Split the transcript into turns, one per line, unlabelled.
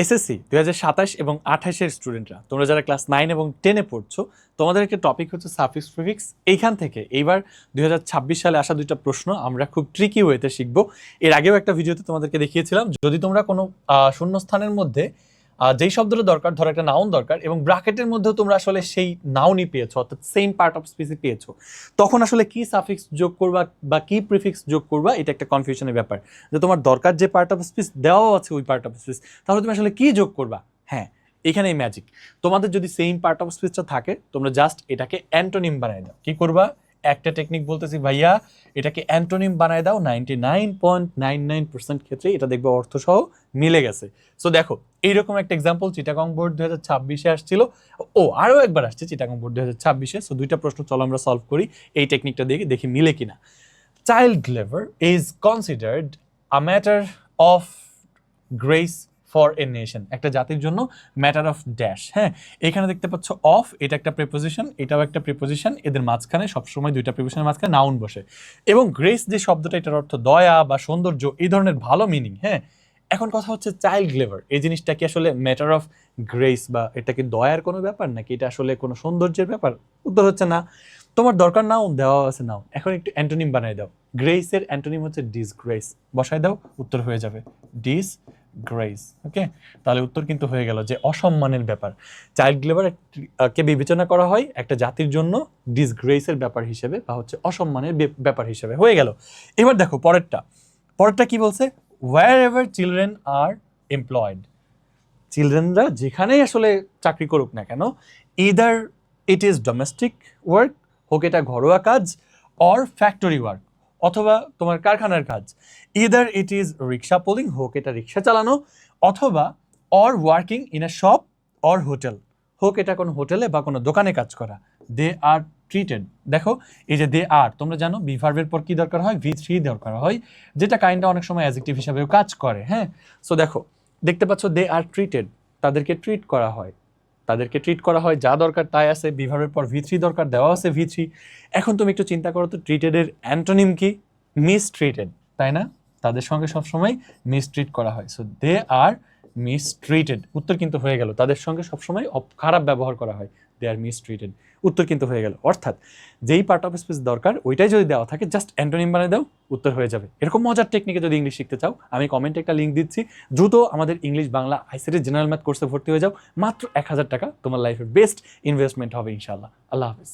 SSC 2027 এবং 28-এর স্টুডেন্টরা, তোমরা যারা ক্লাস 9 এবং 10-এ পড়ছো, তোমাদের একটা টপিক হচ্ছে সাফিক্স প্রিফিক্স। এইখান থেকে এইবার 2026 সালে আসা দুইটা প্রশ্ন আমরা খুব ট্রিকি ওয়েতে শিখবো। এর আগেও একটা ভিডিওতে তোমাদেরকে দেখিয়েছিলাম, যদি তোমরা কোনো শূন্যস্থানের মধ্যে যেই শব্দটা দরকার, ধরো একটা নাউন দরকার এবং ব্র্যাকেটের মধ্যেও তোমরা আসলে সেই নাউনই পেয়েছো, অর্থাৎ সেম পার্ট অফ স্পিচই পেয়েছো, তখন আসলে কি সাফিক্স যোগ করবা বা কি প্রিফিক্স যোগ করবা, এটা একটা কনফিউশনের ব্যাপার। যে তোমার দরকার যে পার্ট অফ স্পিচ দেওয়াও আছে ওই পার্ট অফ স্পিচ, তাহলে তুমি আসলে কি যোগ করবা? হ্যাঁ, এখানেই ম্যাজিক। তোমাদের যদি সেম পার্ট অফ স্পিচটা থাকে, তোমরা জাস্ট এটাকে অ্যান্টোনিম বানায় দাও। কি করবা? একটা টেকনিক বলতেছি ভাইয়া, এটাকে অ্যান্টোনিম বানায় দাও। 99.99% ক্ষেত্রে এটা দেখবে অর্থসহ মিলে গেছে। সো দেখো, এইরকম একটা এক্সাম্পল চিটাগং বোর্ড 2026-এ আসছিল, আরও একবার আসছে চিটাগং বোর্ড 2026-এ। সো দুইটা প্রশ্ন চলো আমরা সলভ করি এই টেকনিকটা দিয়ে, দেখি মিলে কিনা। Child labour is considered a matter of grace for a nation. একটা জাতির জন্য ম্যাটার অফ ড্যাশ। হ্যাঁ, এখানে দেখতে পাচ্ছ অফ, এটা একটা প্রিপোজিশন, এটাও একটা প্রিপোজিশন, এদের মাঝখানে সবসময় দুইটা প্রিপোজিশনের মাঝখানে নাউন বসে। এবং গ্রেস যে শব্দটা, এটার অর্থ দয়া বা সৌন্দর্য, এই ধরনের ভালো মিনিং। হ্যাঁ, এখন কথা হচ্ছে চাইল্ড লেবার এই জিনিসটা কি আসলে ম্যাটার অফ গ্রেস, বা এটা কি দয়ার কোনো ব্যাপার, নাকি এটা আসলে কোনো সৌন্দর্যের ব্যাপার? উত্তর হচ্ছে না। তোমার দরকার নাউন দেওয়া আছে, নাউন। এখন একটু অ্যান্টোনিম বানাই দাও। গ্রেসের অ্যান্টোনিম হচ্ছে ডিসগ্রেস, বসাই দাও, উত্তর হয়ে যাবে ডিসগ্রেস। ওকে, তাহলে উত্তর কিন্তু হয়ে গেল যে অসম্মানের ব্যাপার। চাইল্ড লেবার কে বিবেচনা করা হয় একটা জাতির জন্য ডিসগ্রেসের ব্যাপার হিসেবে, বা হচ্ছে অসম্মানের ব্যাপার হিসেবে। হয়ে গেল। এবার দেখো পরেরটা কি বলছে? হোয়ার এভার চিলড্রেন আর এমপ্লয়েড, চিলড্রেনরা যেখানেই আসলে চাকরি করুক না কেন, either it is domestic work, হোক এটা ঘরোয়া কাজ, অর ফ্যাক্টরি ওয়ার্ক, অথবা তোমার কারখানার কাজ, either it is rickshaw pulling, হোক এটা রিক্সা চালানো, অথবা or working in a shop or hotel, হোক এটা কোনো হোটেলে বা কোনো দোকানে কাজ করা, দে আর ট্রিটেড। দেখো, এই যে দে আর, তোমরা জানো বি ভার্বের পর কি দরকার হয়? V3 দরকার হয়, যেটা কাইন্ডটা অনেক সময় অ্যাডজেক্টিভ হিসাবেও কাজ করে। হ্যাঁ, সো দেখো, দেখতে পাচ্ছ দে আর ট্রিটেড, তাদেরকে ট্রিট করা হয়, তাদেরকে ট্রিট করা হয়, যা দরকার তাই আছে। বিভাগের পর V3 দরকার, দেওয়া আছে V3। এখন তুমি একটু চিন্তা করো তো, ট্রিটেডের অ্যান্টোনিম কি? মিসট্রিটেড, তাই না? তাদের সঙ্গে সবসময় মিসট্রিট করা হয়। সো দে আর মিসট্রিটেড, উত্তর কিন্তু হয়ে গেল। তাদের সঙ্গে সবসময় খারাপ ব্যবহার করা হয়, দে আর মিসট্রিটেড, উত্তর কিন্তু হয়ে গেল। অর্থাৎ যেই পার্ট অফ স্পিচ দরকার ওইটাই যদি দেওয়া থাকে, জাস্ট অ্যান্টোনিম বানিয়ে দাও, উত্তর হয়ে যাবে। এরকম মজার টেকনিকে যদি ইংলিশ শিখতে চাও, আমি কমেন্টে একটা লিঙ্ক দিচ্ছি, দ্রুত আমাদের English Bangla ICT general math কোর্সে ভর্তি হয়ে যাও। মাত্র 1000 টাকা, তোমার লাইফের বেস্ট ইনভেস্টমেন্ট হবে ইনশাআল্লাহ। আল্লাহ হাফিজ।